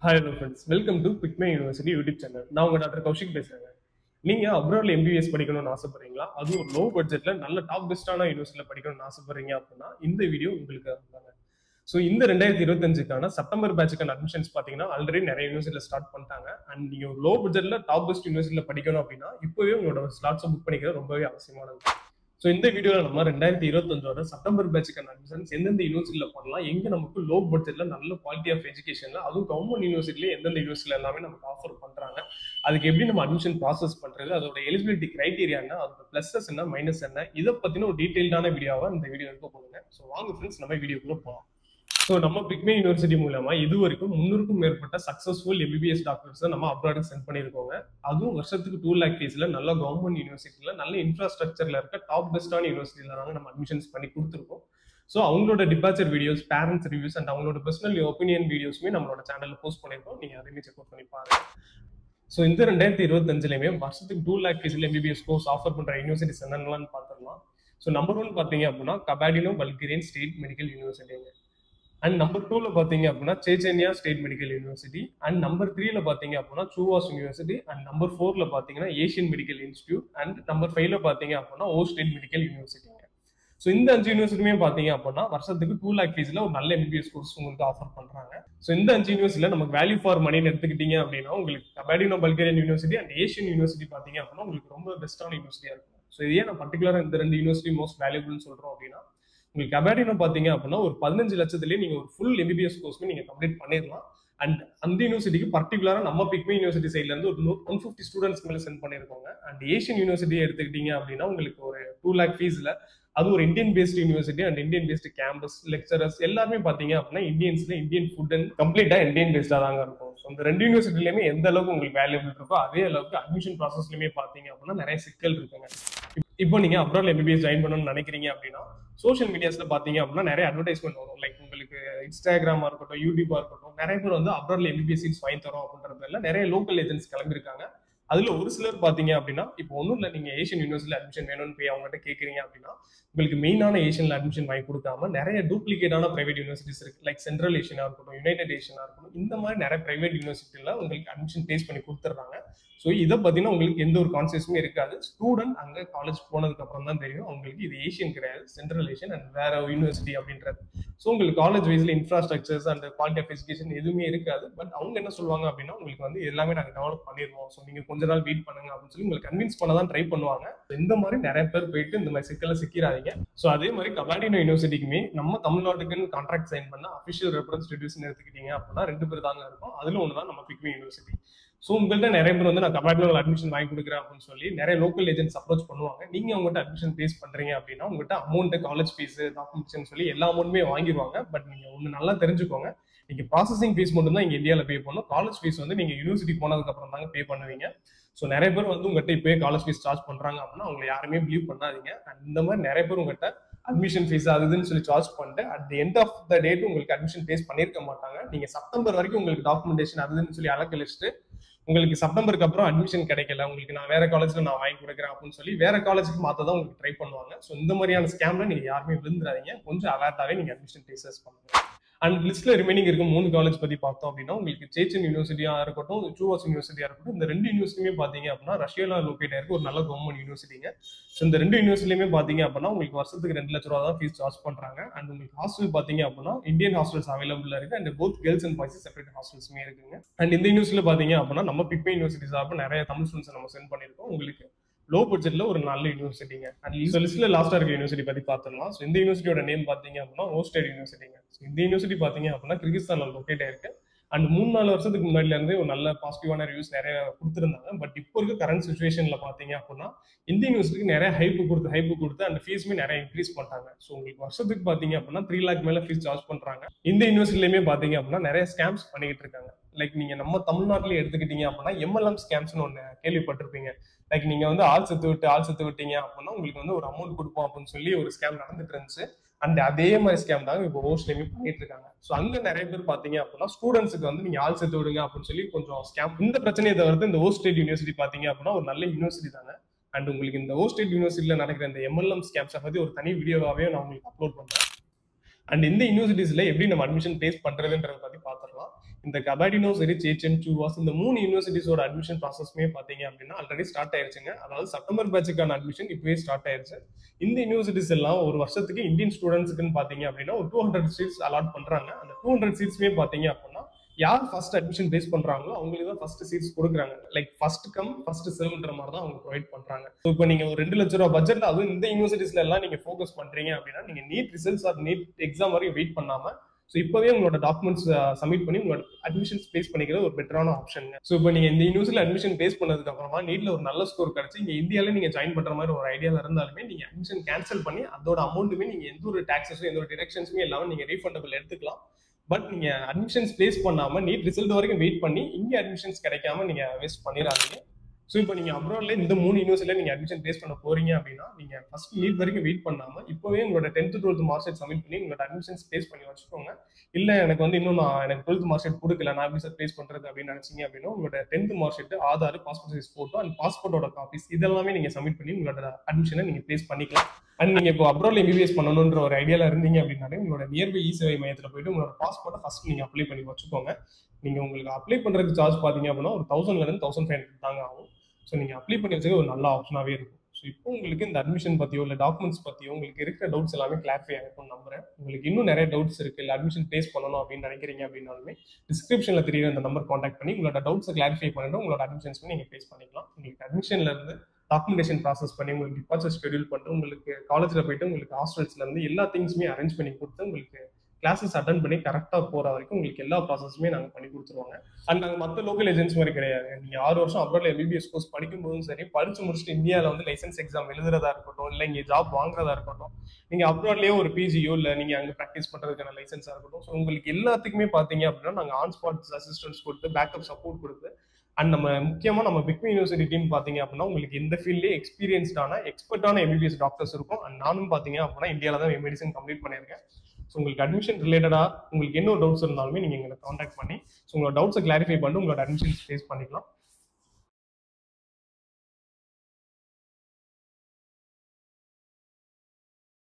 Hi hello friends, welcome to Quickme University YouTube channel. நான் உங்க doctor Kaushik பேசுறேங்க. நீங்க அப்ராட்ல எம்பிபிஎஸ் படிக்கணும்னு ஆசைப்படுறீங்களா? அதுவும் ஒரு லோ பட்ஜெட்ல நல்ல டாப் பெஸ்டான யூனிவர்சிட்டியில படிக்கணும்னு ஆசைப்படுறீங்க அப்படின்னா இந்த வீடியோ உங்களுக்கு தாங்க. ஸோ இந்த 2025க்கான செப்டம்பர் பேட்சுக்கான அட்மிஷன்ஸ் பார்த்தீங்கன்னா ஆல்ரெடி நிறைய யூனிவர்சிட்டியில் ஸ்டார்ட் பண்ணிட்டாங்க. அண்ட் நீங்க ஒரு லோ பட்ஜெட்ல டாப் பெஸ்ட் யூனிவர்சிட்டியில் படிக்கணும் அப்படின்னா இப்போவே உங்களோட ஸ்லாட்ஸை புக் பண்ணிக்கிறது ரொம்பவே அவசியமானது. ஸோ இந்த வீடியோவில் நம்ம 2025 செப்டம்பர் பேட்சுக்கான அட்மிஷன்ஸ் எந்தெந்த யூனிவர்சிட்டியில் பண்ணலாம், எங்க நமக்கு லோ பட்ஜெட்ல நல்ல குவாலிட்டி ஆஃப் எஜுகேஷன்ல அதுவும் கவர்மெண்ட் யூனிவர்சிட்டியில எந்தெந்த யூனிவர்சிட்டியில் எல்லாமே நமக்கு ஆஃபர் பண்றாங்க, அதுக்கு எப்படி நம்ம அட்மிஷன் ப்ராசஸ் பண்றது, அதோட எலிஜிபிலிட்டி கிரைட்டீரியா என்ன, அதோட பிளஸஸ் என்ன மைனஸ் என்ன, இதை பத்தின ஒரு டீடைல்டான வீடியோவா இந்த வீடியோ இருக்க போகுங்க. ஸோ வாங்க ஃப்ரெண்ட்ஸ் நம்ம வீடியோக்குள்ள போகலாம். ஸோ நம்ம பிக்மே யூனிவர்சிட்டி மூலமா இது வரைக்கும் 300க்கும் மேற்பட்ட சக்சஸ்ஃபுல் எம்பிபிஎஸ் டாக்டர்ஸ் நம்ம அப்ராடுக்கு சென்ட் பண்ணியிருக்கோங்க. அதுவும் வருஷத்துக்கு 2 lakh ஃபீஸ்ல நல்ல கவர்மெண்ட் யூனிவர்சிட்டியில நல்ல இன்ஃப்ராஸ்ட்ரக்சர்ல இருக்க டாப் பெஸ்டான யூனிவர்சிட்டியில தாங்க நம்ம அட்மிஷன்ஸ் பண்ணி கொடுத்துருக்கோம். ஸோ அவங்களோட departure videos, parents reviews and அவங்களோட பர்சனல் ஒப்பீனியன் வீடியோஸுமே நம்மளோட சேனல்ல போஸ்ட் பண்ணியிருக்கோம். நீங்க அதையுமே செக் அவுட் பண்ணி பாருங்க. ஸோ இந்த 2025லயுமே வருஷத்துக்கு 2 lakh ஃபீஸ்ல எம்பிபிஎஸ் கோர்ஸ் ஆஃபர் பண்ற யூனிவர்சிட்டிஸ் என்னென்னலாம் பார்த்துடலாம். ஸோ நம்பர் 1 பாத்தீங்க அப்படின்னா கபாடினோ பல்கேரியன் ஸ்டேட் மெடிக்கல் யூனிவர்சிட்டிங்க. அண்ட் நம்பர் 2ல பாத்தீங்க அப்படின்னா Chechnya state medical university. And number 3ல பாத்தீங்க அப்படின்னா சூவாஸ் யூனிவர்சிட்டி. அண்ட் நம்பர் 4ல பாத்தீங்கன்னா Asian medical institute. And number 5ல பாத்தீங்க அப்படின்னா ஓ ஸ்டேட் மெடிக்கல் யூனிவர்சிட்டிங்க. ஸோ இந்த 5 யூனிவர்சிட்டியுமே பாத்தீங்க அப்படின்னா வருஷத்துக்கு 2 lakh ஃபீஸ்ல ஒரு நல்ல எம்பிபிஎஸ் கோர்ஸ் உங்களுக்கு ஆஃபர் பண்றாங்க. ஸோ இந்த 5 யூனிவர்சிட்டியில நமக்கு வேல்யூ ஃபார் மணின்னு எடுத்துக்கிட்டீங்க அப்படின்னா உங்களுக்கு Kabardino Bulgarian university and Asian university பாத்தீங்க அப்படின்னா உங்களுக்கு ரொம்ப பெஸ்டான யூனிவர்சிட்டியா இருக்கும். ஸோ இதே நான் பர்டிகுலரா இந்த 2 யூனிவர்சிட்டி மோஸ்ட் வேல்யூபிள்னு சொல்றோம் அப்படின்னா உங்களுக்கு கபாடினோ பாத்தீங்க அப்படின்னா ஒரு 15 லட்சத்துலயே நீங்க ஒரு ஃபுல் எம்பிபிஎஸ் கோர்ஸ்மே நீங்க கம்ப்ளீட் பண்ணிடலாம். அண்ட் அந்த யூனிவர்சிட்டிக்கு பர்டிகுலரா நம்ம பிக்மே யூனிவர்சிட்டி சைட்ல இருந்து ஒரு 150 ஸ்டூடெண்ட்ஸ் மேல சென்ட் பண்ணிருக்கோங்க. அண்ட் ஏஷியன் யூனிவர்சிட்டி எடுத்துக்கிட்டீங்க அப்படின்னா உங்களுக்கு ஒரு 2 lakh ஃபீஸ்ல அது ஒரு Indian paste university and Indian paste campus lecturers எல்லாருமே பாத்தீங்க அப்படின்னா இந்தியன்ஸ்ல இந்தியன் ஃபுட் அண்ட் கம்ப்ளீட்டா இந்தியன் பேஸ்டா தாங்க இருக்கும். ஸோ இந்த 2 யூனிவர்சிட்டிலுமே எந்த அளவுக்கு உங்களுக்கு வேல்யூபிள் இருக்கோ அதே அளவுக்கு அட்மிஷன் ப்ராசஸ்லயுமே பாத்தீங்க அப்படின்னா நிறைய சிக்கல் இருக்குங்க. இப்போ நீங்க அப்ராட்ல எம்பிபிஎஸ் ஜாயின் பண்ணணும்னு நினைக்கிறீங்க அப்படின்னா சோஷியல் மீடியாஸ்ல பாத்தீங்க அப்படின்னா நிறைய அட்வர்டைஸ்மெண்ட் வரும். லைக் உங்களுக்கு இன்ஸ்டாகிராமா இருக்கட்டும், யூடியூபா இருக்கட்டும், நிறைய பேர் வந்து அப்ராட்ல எம்பிபிஎஸ் சீட்ஸ் வாங்கி தரோம் அப்படின்றதுல நிறைய லோக்கல் ஏஜென்ட்ஸ் கிளம்பிருக்காங்க. அதுல ஒரு சிலர் பாத்தீங்க அப்படின்னா இப்போ ஒன்றும் இல்லை, நீங்க ஏஷியன் யூனிவர்சிட்டியில அட்மிஷன் வேணும்னு போய் அவங்ககிட்ட கேட்குறீங்க அப்படின்னா உங்களுக்கு மெயினான ஏஷியன்ல அட்மிஷன் வாங்கி கொடுக்காம நிறைய டூப்ளிகேட்டான பிரைவேட் யூனிவர்சிட்டிஸ் இருக்கு. லைக் சென்ட்ரல் ஏஷியனா இருக்கட்டும், யுனைடெட் ஏஷியனா இருக்கட்டும், இந்த மாதிரி நிறைய பிரைவேட் யூனிவர்சிட்டியில உங்களுக்கு அட்மிஷன் பேஸ் பண்ணி கொடுத்துட்றாங்க. ஸோ இதை பார்த்தீங்கன்னா உங்களுக்கு எந்த ஒரு கான்சியஸுமே இருக்காது. ஸ்டூடெண்ட் அங்கே காலேஜ் போனதுக்கு அப்புறம் தான் தெரியும் அவங்களுக்கு இது ஏஷியன் கிடையாது, சென்ட்ரல் ஏஷியன் அண்ட் வேற யூனிவர்சிட்டி அப்படின்றது. ஸோ உங்களுக்கு காலேஜ் வைஸ்ல infrastructures and quality of education எதுவுமே இருக்காது. பட் அவங்க என்ன சொல்லுவாங்க அப்படின்னா உங்களுக்கு வந்து எல்லாமே நாங்கள் டெவலப் பண்ணிடுவோம், ஸோ நீங்க கொஞ்ச நாள் வெயிட் பண்ணுங்க அப்படின்னு சொல்லி உங்களுக்கு கன்வின்ஸ் பண்ண தான் ட்ரை பண்ணுவாங்க. இந்த மாதிரி நிறைய பேர் போயிட்டு இந்த மாதிரி சிக்கல சிக்கிறாதீங்க. ஸோ அதே மாதிரி கபாடினோ யூனிவர்சிட்டிக்குமே நம்ம தமிழ்நாட்டுக்குன்னு கான்ட்ராக்ட் சைன் பண்ண அஃபிஷியல் ரெப்ரஸன்டேட்டிவ்ஸ் எடுத்துக்கிட்டீங்க அப்படின்னா 2 பேர் தாங்க இருக்கும். அதுல ஒன்று தான் நம்ம பிக்மே யூனிவர்சிட்டி. ஸோ உங்கள்கிட்ட நிறைய பேர் வந்து நான் கபாடினோ அட்மிஷன் வாங்கி கொடுக்குறேன் அப்படின்னு சொல்லி நிறைய லோக்கல் ஏஜென்ட்ஸ் அப்ரோச் பண்ணுவாங்க. நீங்க அவங்ககிட்ட அட்மிஷன் பேஸ் பண்றீங்க அப்படின்னா உங்கள்கிட்ட அமௌண்ட், காலேஜ் ஃபீஸ், டாக்குமெண்ட்ஸ் சொல்லி எல்லா அமௌண்ட்டுமே வாங்கிடுவாங்க. பட் நீங்க ஒன்று நல்லா தெரிஞ்சுக்கோங்க, நீங்க ப்ராசஸிங் ஃபீஸ் மட்டும் தான் இங்க இந்தியாவில் பே பண்ணணும். காலேஜ் ஃபீஸ் வந்து நீங்க யூனிவர்சிட்டி போனதுக்கு அப்புறம் தாங்க பே பண்ணுவீங்க. ஸோ நிறைய பேர் வந்து உங்கள்கிட்ட இப்போயே காலேஜ் ஃபீஸ் சார்ஜ் பண்றாங்க அப்படின்னா அவங்க யாருமே பிலீவ் பண்ணாதீங்க. அண்ட் இந்த மாதிரி நிறைய பேர் உங்கள்கிட்ட அட்மிஷன் ஃபீஸ் அதுன்னு சொல்லி சார்ஜ் பண்ணிட்டு at the end of the date உங்களுக்கு அட்மிஷன் பேஸ் பண்ணிருக்க மாட்டாங்க. நீங்க செப்டம்பர் வரைக்கும் உங்களுக்கு டாக்குமெண்டேஷன் அதுன்னு சொல்லி அலக்கழிச்சுட்டு உங்களுக்கு செப்டம்பருக்கு அப்புறம் அட்மிஷன் கிடைக்கல, உங்களுக்கு நான் வேற காலேஜ்ல நான் வாங்கி கொடுக்குறேன் அப்படின்னு சொல்லி வேற காலேஜுக்கு மாத்ததான் உங்களுக்கு ட்ரை பண்ணுவாங்க. ஸோ இந்த மாதிரியான ஸ்கேம்ல நீங்க யாருமே விழுந்துடாதீங்க. கொஞ்சம் அலர்ட்டாவே நீங்க அட்மிஷன் பேசஸ் பண்ணுங்க. அண்ட் லிஸ்ட்ல ரிமைனிங் இருக்க 3 காலேஜ் பத்தி பார்த்தோம் அப்படின்னா உங்களுக்கு சேச்சன் யூனிவர்சிட்டியா இருக்கட்டும், சூவாஸ் யூனிவர்சிட்டியா இருக்கட்டும், இந்த 2 யூனிவர்சிட்டியுமே பாத்தீங்க அப்படின்னா ரஷ்யால லொகேட் ஆயிருக்கு ஒரு நல்ல கவர்மெண்ட் யூனிவர்சிட்டிங்க. ஸோ இந்த 2 யூனிவர்சிட்டியுமே பாத்தீங்க அப்படின்னா உங்களுக்கு வருஷத்துக்கு 2 லட்ச ரூபா தான் ஃபீஸ் சார்ஜ் பண்றாங்க. அண்ட் உங்களுக்கு ஹாஸ்டல் பாத்தீங்க அப்படின்னா இந்தியன் ஹாஸ்டல்ஸ் அவைலபிள் இருக்கு. And both girls and boys separate ஹாஸ்டல்ஸுமே இருக்குங்க. அண்ட் இந்த யூனிவர்சிட்டியில பாத்தீங்க அப்படின்னா நம்ம பிக்மே யூனிவர்சிட்டி சார்பு நிறைய தமிழ் ஸ்டூடெண்ட்ஸ் நம்ம சென்ட் பண்ணிருக்கோம். உங்களுக்கு லோ பட்ஜெட்ல ஒரு நல்ல யூனிவர்சிட்டிங்க. அண்ட் லிஸ்ட்ல லாஸ்டா இருக்க யூனிவர்சிட்டி பத்தி பாத்துடலாம். ஸோ இந்த யூனிவர்சிட்டியோட நேம் பாத்தீங்க அப்படின்னா ஓ ஸ்டேட் யூனிவர்சிட்டிங்க. இந்த யூனிவர்சிட்டி பாத்தீங்க அப்படின்னா கிர்கிஸ்தான்ல லொகேட் ஆயிருக்கு. அண்ட் 3-4 வருஷத்துக்கு முன்னாடில இருந்து ஒரு நல்ல பாசிட்டிவான ரிவ்யூஸ் நிறைய கொடுத்துருந்தாங்க. பட் இப்போ இருக்க கரண்ட் சுச்சுவேஷன்ல பாத்தீங்க அப்படின்னா இந்த யூனிவர்சிட்டிக்கு நிறைய ஹைப் கொடுத்து அந்த ஃபீஸுமே நிறைய இன்க்ரீஸ் பண்ணிட்டாங்க. ஸோ உங்களுக்கு வருஷத்துக்கு பாத்தீங்க அப்படின்னா 3 lakh மேல ஃபீஸ் சார்ஜ் பண்றாங்க. இந்த யூனிவர்சிட்டிலுமே பாத்தீங்க அப்படின்னா நிறைய ஸ்கேம்ஸ் பண்ணிட்டு இருக்காங்க. லைக் நீங்க நம்ம தமிழ்நாட்டிலேயே எடுத்துக்கிட்டீங்க அப்படின்னா எம்எல்எம் ஸ்கேம்ஸ்னு ஒன்று கேள்விப்பட்டிருப்பீங்க. லைக் நீங்க வந்து ஆள் செத்து விட்டீங்க அப்படின்னா உங்களுக்கு வந்து ஒரு அமௌண்ட் கொடுப்போம் அப்படின்னு சொல்லி ஒரு ஸ்கேம் நடந்துட்டு இருந்துச்சு. அண்ட் அதே மாதிரி ஸ்கேம் தாங்க இப்போ ஓஸ்ட்லயுமே பண்ணிட்டு இருக்காங்க. ஸோ அங்க நிறைய பேர் பாத்தீங்க அப்படின்னா ஸ்டூடெண்ட்ஸுக்கு வந்து நீங்க ஆள் சேர்த்து விடுங்க அப்படின்னு சொல்லி கொஞ்சம் ஸ்கேம். இந்த பிரச்சனையை தவிர்த்து இந்த ஓ ஸ்டேட் யூனிவர்சிட்டி பாத்தீங்க அப்படின்னா ஒரு நல்ல யூனிவர்சிட்டி தாங்க. அண்ட் உங்களுக்கு இந்த ஓ ஸ்டேட் யூனிவர்சிட்டியில நடக்கிற இந்த எம்எல்எம் ஸ்கேம்ஸை பத்தி ஒரு தனி வீடியோவாவே நான் உங்களுக்கு அப்லோட் பண்றேன். அண்ட் இந்த யூனிவர்சிட்டிஸ்ல எப்படி நம்ம அட்மிஷன் பேஸ் பண்றதுன்றத பத்தி பாத்துடலாம். இந்த கபாடினோ சரி சேச்சன் சூவாஸ் இந்த 3 யூனிவர்சிட்டிஸோட அட்மிஷன் ப்ராசஸ்மே பாத்தீங்க அப்படின்னா ஆல்ரெடி ஸ்டார்ட் ஆயிருச்சுங்க. அதாவது செப்டம்பர் பேட்சுக்கான அட்மிஷன் இப்பவே ஸ்டார்ட் ஆயிருச்சு. இந்த யூனிவர்சிட்டிஸ் எல்லாம் ஒரு வருஷத்துக்கு இந்தியன் ஸ்டூடெண்ட்ஸ்க்குன்னு பாத்தீங்க அப்படின்னா ஒரு 200 சீட்ஸ் அலாட் பண்றாங்க. அந்த 200 சீட்ஸ்மே பாத்தீங்க அப்படின்னா யார் ஃபர்ஸ்ட் அட்மிஷன் பேஸ் பண்றாங்களோ அவங்களுக்கு தான் ஃபர்ஸ்ட் சீட்ஸ் கொடுக்குறாங்க. லைக் ஃபர்ஸ்ட் கம் ஃபர்ஸ்ட் சர்வ்ன்ற மாதிரி தான் அவங்க ப்ரொவைட் பண்றாங்க. இப்போ நீங்க ஒரு 2 லட்சம் ரூபாய் பட்ஜெட்ல அதுவும் இந்த யூனிவர்சிட்டிஸ்ல எல்லாம் நீங்க ஃபோக்கஸ் பண்றீங்க அப்படின்னா நீங்க NEET results or NEET exam வரையும் வெயிட் பண்ணாம ஸோ இப்போவே உங்களோட டாக்குமெண்ட்ஸ் சப்மிட் பண்ணி உங்களோட அட்மிஷன்ஸ் பேஸ் பண்ணிக்கிறது ஒரு பெட்டரான ஆப்ஷனுங்க. ஸோ இப்போ நீங்க இந்த யூனிவர்சிட்டியில் அட்மிஷன் பேஸ் பண்ணதுக்கு அப்புறமா நீட்ல ஒரு நல்ல ஸ்கோர் கிடைச்சி இங்க இந்தியாவில நீங்க ஜாயின் பண்ற மாதிரி ஒரு ஐடியால இருந்தாலுமே நீங்க அட்மிஷன் கேன்சல் பண்ணி அதோட அமௌண்ட்டுமே நீங்க எந்த ஒரு டாக்ஸஸும் எந்த ஒரு டிடக்ஷன்ஸுமே இல்லாமல் நீங்க ரீஃபண்டபிள் எடுத்துக்கலாம். பட் நீங்க அட்மிஷன்ஸ் பிளேஸ் பண்ணாம நீட் ரிசல்ட் வரைக்கும் வெயிட் பண்ணி இங்க அட்மிஷன்ஸ் கிடைக்காம நீங்க வேஸ்ட் பண்ணிடாதீங்க. ஸோ இப்போ நீங்க அப்ராட்ல இந்த 3 யூனிவர்சிட்டியில நீங்க அட்மிஷன் பேஸ் பண்ண போறீங்க அப்படின்னா நீங்க ஃபர்ஸ்ட் நீட் வரைக்கும் வெயிட் பண்ணாம இப்பவே உங்களோட 10th 12th mark sheet submit பண்ணி உங்களோட அட்மிஷன்ஸ் பேஸ் பண்ணி வச்சுக்கோங்க. இல்ல எனக்கு வந்து இன்னும் எனக்கு 12th மார்க் ஷீட் கொடுக்கல நான் எப்படி சார் பேஸ் பண்றது அப்படின்னு நினைச்சீங்க அப்படின்னா உங்களோட 10th mark sheet Aadhaar passport size photo and பாஸ்போர்ட்டோட காப்பீஸ் இதெல்லாமே நீங்க சப்மிட் பண்ணி உங்களோட அட்மிஷனை நீங்க பேஸ் பண்ணிக்கலாம். அண்ட் நீங்க இப்போ அப்ராட்ல எம்பிபிஎஸ் பண்ணணும்ன்ற ஒரு ஐடியால இருந்தீங்க அப்படின்னாலே உங்களோட நியர்பை இ சேவை மையத்தில் போயிட்டு உங்களோட பாஸ்போர்ட்டை ஃபர்ஸ்ட் நீங்க அப்ளை பண்ணி வச்சுக்கோங்க. நீங்க உங்களுக்கு அப்ளை பண்றதுக்கு சார்ஜ் பாத்தீங்க அப்படின்னா ஒரு 1000ல இருந்து 1500 தாங்க ஆகும். ஸோ நீங்க அப்ளை பண்ணி வச்சுக்க ஒரு நல்ல ஆப்ஷனாவே இருக்கும். ஸோ இப்போ உங்களுக்கு இந்த அட்மிஷன் பத்தியோ இல்லை டாக்குமெண்ட்ஸ் பத்தியோ உங்களுக்கு இருக்கிற டவுட்ஸ் எல்லாமே கிளாரிஃபை ஆகிருக்கும்னு நம்புறேன். உங்களுக்கு இன்னும் நிறைய டவுட்ஸ் இருக்கு இல்லை அட்மிஷன் பேஸ் பண்ணணும் அப்படின்னு நினைக்கிறீங்க அப்படின்னாலுமே டிஸ்கிரிப்ஷன்ல தெரியுற அந்த நம்பர் கான்டாக்ட் பண்ணி உங்களோட டவுட்ஸை கிளாரிஃபை பண்ணிட்டு உங்களோட அட்மிஷன்ஸ் நீங்க பேஸ் பண்ணிக்கலாம். உங்களுக்கு அட்மிஷன்ல இருந்து டாக்குமெண்டேஷன் ப்ராசஸ் பண்ணி உங்களுக்கு டிபார்ச்சர் ஷெடியூல் பண்ணிட்டு உங்களுக்கு காலேஜ்ல போயிட்டு உங்களுக்கு ஹாஸ்டல்ஸ்ல இருந்து எல்லா திங்ஸுமே அரேஞ்ச் பண்ணி கொடுத்து உங்களுக்கு கிளாஸஸ் அட்டன் பண்ணி கரெக்டாக போற வரைக்கும் உங்களுக்கு எல்லா ப்ராசஸுமே நாங்கள் பண்ணி கொடுத்துருவாங்க. அண்ட் நாங்கள் மற்ற லோக்கல் ஏஜென்ட்ஸ் மாதிரி கிடையாது. நீங்க 6 வருஷம் அப்ராட்ல எம்பிபிஎஸ் கோர்ஸ் படிக்கும் போதும் சரி படிச்சு முடிச்சுட்டு இந்தியாவில் வந்து லைசன்ஸ் எக்ஸாம் எழுதுறதா இருக்கட்டும் இல்லை இங்கே ஜாப் வாங்குறதா இருக்கட்டும் நீங்க அப்ராட்லயே ஒரு பிஜியோ இல்லை நீங்க அங்கே ப்ராக்டிஸ் பண்றதுக்கான லைசன்ஸா இருக்கட்டும் ஸோ உங்களுக்கு எல்லாத்துக்குமே பாத்தீங்க அப்படின்னா நாங்கள் ஆன் ஸ்பாட் அசிஸ்டன்ஸ் கொடுத்து பேக்கப் சப்போர்ட் கொடுத்து அண்ட் நம்ம முக்கியமா நம்ம பிக்மி யூனிவர்சிட்டி டீம் பாத்தீங்க அப்படின்னா உங்களுக்கு இந்த ஃபீல்ட்லேயே எக்ஸ்பீரியன்ஸ்டான எக்ஸ்பர்ட்டான எம்பிபிஎஸ் டாக்டர்ஸ் இருக்கும். அண்ட் நானும் பாத்தீங்க அப்படின்னா இந்தியாவில தான் மெடிசன் கம்ப்ளீட் பண்ணியிருக்கேன். ஸோ உங்களுக்கு அட்மிஷன் ரிலேட்டடா உங்களுக்கு என்ன டவுட்ஸ் இருந்தாலுமே நீங்க எங்களை கான்டாக்ட் பண்ணி ஸோ உங்களோட டவுட்ஸை கிளாரிஃபை பண்ணி உங்களோட அட்மிஷன் ஃபேஸ் பண்ணிக்கலாம்.